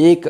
1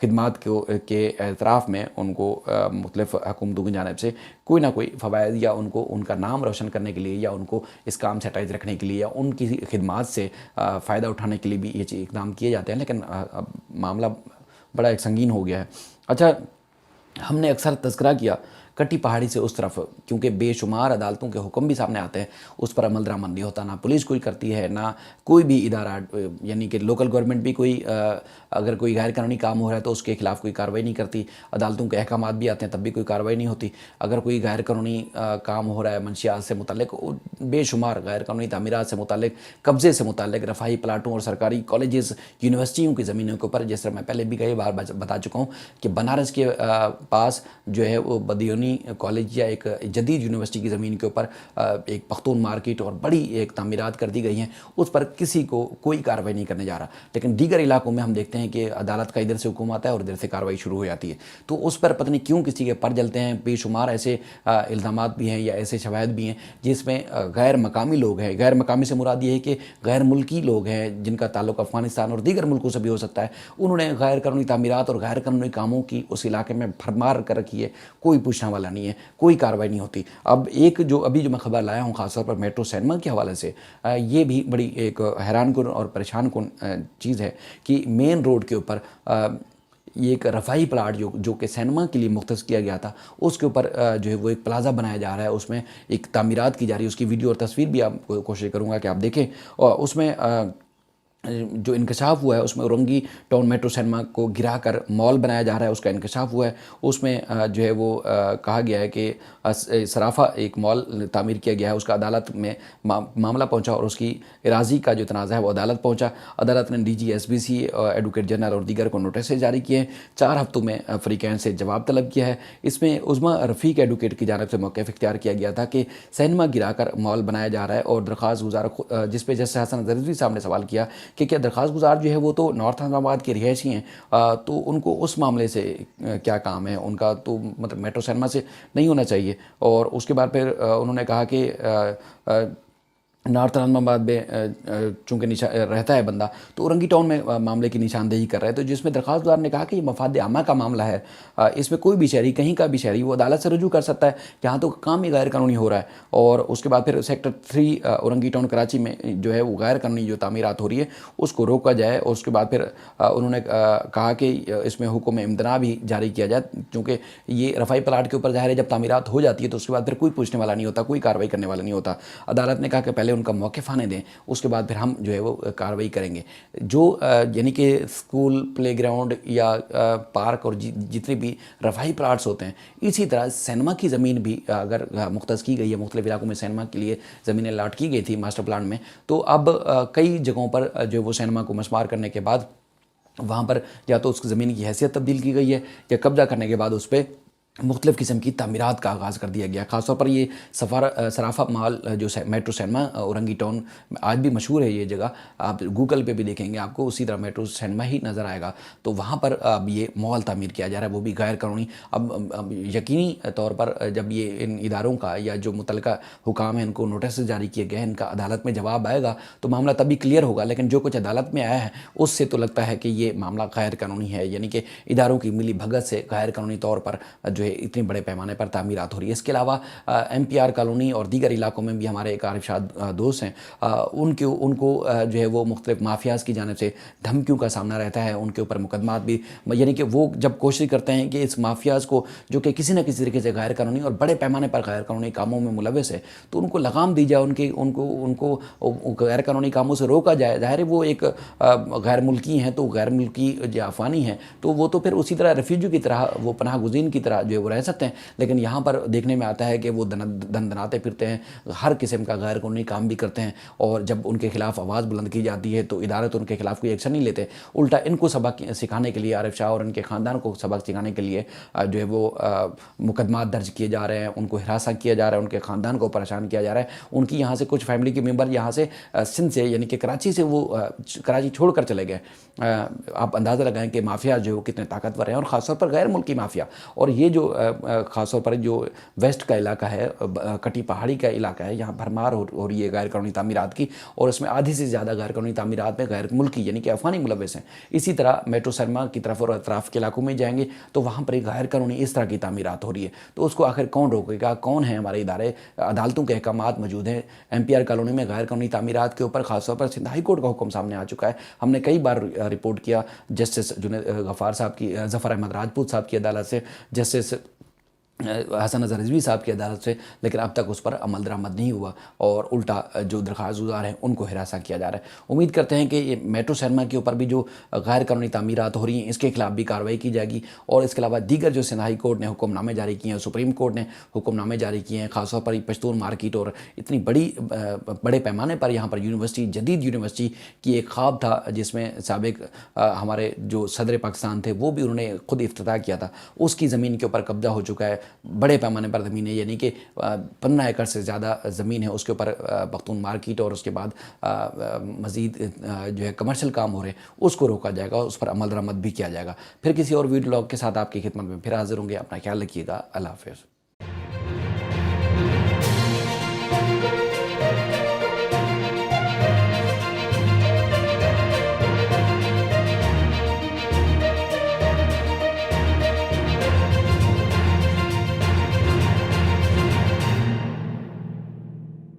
خدمات کے اعتراف میں ان کو مختلف حکومتوں کی جانب سے کوئی نہ کوئی فوائد یا ان کو ان کا نام روشن کرنے کے لیے یا ان کو اس کام سے اٹیچ رکھنے کے لیے یا ان کی خدمات سے فائدہ اٹھانے کے لیے بھی یہ اقدام کیے جاتے ہیں، لیکن اب معاملہ بڑا ایک سنگین ہو گیا ہے۔ اچھا، ہم نے اکثر تذکرہ کیا کٹی پہاڑی سے اس طرف، کیونکہ بے شمار عدالتوں کے حکم بھی سامنے آتے ہیں، اس پر عمل درآمد نہیں ہوتا، نہ پولیس کوئی کرتی ہے، نہ کوئی بھی ادارہ، یعنی کہ لوکل گورنمنٹ بھی کوئی اگر کوئی غیر قانونی کام ہو رہا ہے تو اس کے خلاف کوئی کارروائی نہیں کرتی، عدالتوں کے احکامات بھی آتے ہیں تب بھی کوئی کارروائی نہیں ہوتی۔ اگر کوئی غیر قانونی کام ہو رہا ہے منشیات سے متعلق، بے شمار غیر قانونی تعمیرات سے متعلق، قبضے سے متعلق، رفاہی پلاٹوں اور سرکاری کالجز، یونیورسٹیوں کی زمینوں کے اوپر، جس طرح میں پہلے بھی کئی بار بتا چکا ہوں کہ بنارس کے پاس جو ہے وہ بدیونی کالج یا ایک جدید یونیورسٹی کی زمین کے اوپر ایک پختون مارکیٹ اور بڑی ایک تعمیرات کر دی گئی ہیں، اس پر کسی کو کوئی کارروائی نہیں کرنے جا رہا، لیکن دیگر علاقوں میں ہم دیکھتے ہیں کہ عدالت کا ادھر سے حکم آتا ہے اور ادھر سے کارروائی شروع ہو جاتی ہے، تو اس پر پتہ نہیں کیوں کسی کے پر جلتے ہیں۔ بے شمار ایسے الزامات بھی ہیں یا ایسے شواہد بھی ہیں جس میں غیر مقامی لوگ ہیں، غیر مقامی سے مراد یہ ہے کہ غیر ملکی لوگ ہیں جن کا تعلق افغانستان اور دیگر ملکوں سے بھی ہو سکتا ہے، انہوں نے غیر قانونی تعمیرات اور غیر قانونی کاموں کی اس علاقے میں بھرمار کر رکھی ہے، کوئی پوچھنے والا نہیں ہے، کوئی کارروائی نہیں ہوتی۔ اب ایک جو میں خبر لایا ہوں خاص طور پر میٹرو سینما کے حوالے سے، یہ بھی بڑی ایک حیران کن اور پریشان کن چیز ہے کہ مین روڈ کے اوپر یہ ایک رفاہی پلاٹ جو کہ سینما کے لیے مختص کیا گیا تھا، اس کے اوپر جو ہے وہ ایک پلازا بنایا جا رہا ہے، اس میں ایک تعمیرات کی جا رہی ہے، اس کی ویڈیو اور تصویر بھی آپ کو کوشش کروں گا کہ آپ دیکھیں، اور اس میں جو انکشاف ہوا ہے اس میں اورنگی ٹاؤن میٹرو سینما کو گرا کر مال بنایا جا رہا ہے، اس کا انکشاف ہوا ہے، اس میں جو ہے وہ کہا گیا ہے کہ صرافہ ایک مال تعمیر کیا گیا ہے، اس کا عدالت میں معاملہ پہنچا اور اس کی اراضی کا جو تنازع ہے وہ عدالت پہنچا، عدالت نے D G S B C, advocate general اور دیگر کو نوٹسیں جاری کیے ہیں، 4 ہفتوں میں فریقین سے جواب طلب کیا ہے۔ اس میں عظمیٰ رفیق ایڈوکیٹ کی جانب سے موقف اختیار کیا گیا تھا کہ سینما گرا کر مال بنایا جا رہا ہے، اور درخواست گزار جس پہ جیسے حسن رضوی صاحب نے سوال کیا کہ کیا درخواست گزار جو ہے وہ تو نارتھ اسلام آباد کے رہائشی ہیں، تو ان کو اس معاملے سے کیا کام ہے، ان کا تو مطلب میٹرو سینما سے نہیں ہونا چاہیے۔ اور اس کے بعد پھر انہوں نے کہا کہ نارتھ اسلام آباد میں چونکہ رہتا ہے بندہ تو اورنگی ٹاؤن میں معاملے کی نشاندہی کر رہا ہے، تو جس میں درخواست دار نے کہا کہ یہ مفاد عامہ کا معاملہ ہے، اس میں کوئی بھی شہری، کہیں کا بھی شہری، وہ عدالت سے رجوع کر سکتا ہے، جہاں تو کام ہی غیر قانونی ہو رہا ہے۔ اور اس کے بعد پھر سیکٹر 3 اورنگی ٹاؤن کراچی میں جو ہے وہ غیر قانونی جو تعمیرات ہو رہی ہے اس کو روکا جائے، اور اس کے بعد پھر انہوں نے کہا کہ اس میں حکم امتناع بھی جاری کیا جائے، کیونکہ یہ رفاہی پلاٹ کے اوپر ظاہر ہے جب تعمیرات ہو جاتی ہے تو اس کے بعد پھر کوئی پوچھنے والا نہیں ہوتا، کوئی کارروائی کرنے والا نہیں ہوتا۔ عدالت نے کہا کہ پہلے ان کا موقف آنے دیں، اس کے بعد پھر ہم جو ہے وہ کارروائی کریں گے۔ جو یعنی کہ اسکول، پلے گراؤنڈ یا پارک اور جتنے بھی رفاہی پلاٹس ہوتے ہیں، اسی طرح سینما کی زمین بھی اگر مختص کی گئی ہے، مختلف علاقوں میں سینما کے لیے زمینیں الاٹ کی گئی تھی ماسٹر پلان میں، تو اب کئی جگہوں پر جو وہ سینما کو مسمار کرنے کے بعد وہاں پر یا تو اس کی زمین کی حیثیت تبدیل کی گئی ہے یا قبضہ کرنے کے بعد اس پہ مختلف قسم کی تعمیرات کا آغاز کر دیا گیا۔ خاص طور پر یہ صرافہ مال جو میٹرو سینما اورنگی ٹاؤن آج بھی مشہور ہے، یہ جگہ آپ گوگل پہ بھی دیکھیں گے آپ کو اسی طرح میٹرو سینما ہی نظر آئے گا، تو وہاں پر اب یہ مال تعمیر کیا جا رہا ہے، وہ بھی غیر قانونی۔ اب یقینی طور پر جب یہ ان اداروں کا یا جو متعلقہ حکام ہیں ان کو نوٹس جاری کیے گئے ہیں، ان کا عدالت میں جواب آئے گا تو معاملہ تبھی کلیئر ہوگا، لیکن جو کچھ عدالت میں آیا ہے اس سے تو لگتا ہے کہ یہ معاملہ غیر قانونی ہے، یعنی کہ اداروں کی ملی بھگت سے غیر قانونی طور پر جو اتنے بڑے پیمانے پر تعمیرات ہو رہی ہے۔ اس کے علاوہ ایم پی آر کالونی اور دیگر علاقوں میں بھی ہمارے ایک عارف شاد دوست ہیں، ان کو جو ہے وہ مختلف مافیاز کی جانب سے دھمکیوں کا سامنا رہتا ہے، ان کے اوپر مقدمات بھی، یعنی کہ وہ جب کوشش کرتے ہیں کہ اس مافیاز کو جو کہ کسی نہ کسی طریقے سے غیر قانونی اور بڑے پیمانے پر غیر قانونی کاموں میں ملوث ہے، تو ان کو لگام دی جائے، ان کو غیر قانونی کاموں سے روکا جائے۔ ظاہر ہے وہ ایک غیر ملکی ہیں، تو غیر ملکی جو افغانی ہیں تو وہ تو پھر اسی طرح ریفیوجی کی طرح، وہ پناہ گزین کی طرح جو ہے وہ رہ سکتے ہیں، لیکن یہاں پر دیکھنے میں آتا ہے کہ وہ دندناتے پھرتے ہیں، ہر قسم کا غیر قانونی کام بھی کرتے ہیں، اور جب ان کے خلاف آواز بلند کی جاتی ہے تو ادارے تو ان کے خلاف کوئی ایکشن نہیں لیتے، الٹا ان کو سبق سکھانے کے لیے، عارف شاہ اور ان کے خاندان کو سبق سکھانے کے لیے جو ہے وہ مقدمات درج کیے جا رہے ہیں، ان کو ہراساں کیا جا رہا ہے، ان کے خاندان کو پریشان کیا جا رہا ہے۔ ان کی یہاں سے کچھ فیملی کے ممبر یہاں سے سندھ سے یعنی کہ کراچی سے وہ کراچی چھوڑ کر چلے گئے۔ آپ اندازہ لگائیں کہ مافیا جو ہے وہ کتنے طاقتور ہیں، اور خاص طور پر غیر ملکی مافیا، اور یہ جو خاص طور پر جو ویسٹ کا علاقہ ہے، کٹی پہاڑی کا علاقہ ہے، یہاں بھرمار ہو رہی ہے غیر قانونی تعمیرات کی، اور اس میں آدھی سے زیادہ غیر قانونی تعمیرات میں غیر ملکی یعنی کہ افغانی ملوث ہیں۔ اسی طرح میٹرو سرما کی طرف اور اطراف کے علاقوں میں جائیں گے تو وہاں پر ایک غیر قانونی اس طرح کی تعمیرات ہو رہی ہے، تو اس کو آخر کون روکے گا؟ کون ہیں ہمارے ادارے؟ عدالتوں کے احکامات موجود ہیں۔ MP R کالونی میں غیر قانونی تعمیرات کے اوپر خاص طور پر سندھ ہائی کورٹ کا حکم سامنے آ چکا ہے۔ ہم نے کئی بار رپورٹ کیا جسٹس جنید غفار صاحب کی، ظفر احمد راجپوت صاحب کی عدالت سے، جسٹس حسن اظہر رضوی صاحب کی عدالت سے، لیکن اب تک اس پر عمل درآمد نہیں ہوا، اور الٹا جو درخواست گزار ہیں ان کو ہراساں کیا جا رہا ہے۔ امید کرتے ہیں کہ یہ میٹرو سرما کے اوپر بھی جو غیر قانونی تعمیرات ہو رہی ہیں اس کے خلاف بھی کارروائی کی جائے گی، اور اس کے علاوہ دیگر جو سندھ ہائی کورٹ نے حکم نامے جاری کیے ہیں، سپریم کورٹ نے حکم نامے جاری کیے ہیں، خاص طور پر پشتون مارکیٹ، اور اتنی بڑے پیمانے پر یہاں پر یونیورسٹی، جدید یونیورسٹی کی ایک خواب تھا جس میں سابق ہمارے جو صدر پاکستان تھے وہ بھی انہوں نے خود افتتاح کیا تھا، اس کی زمین کے اوپر قبضہ ہو چکا ہے، بڑے پیمانے پر زمین ہے، یعنی کہ 15 ایکڑ سے زیادہ زمین ہے، اس کے اوپر پختون مارکیٹ اور اس کے بعد مزید جو ہے کمرشل کام ہو رہے ہیں، اس کو روکا جائے گا، اس پر عمل درآمد بھی کیا جائے گا۔ پھر کسی اور ویڈیو لاگ کے ساتھ آپ کی خدمت میں پھر حاضر ہوں گے۔ اپنا خیال رکھیے گا۔ اللہ حافظ۔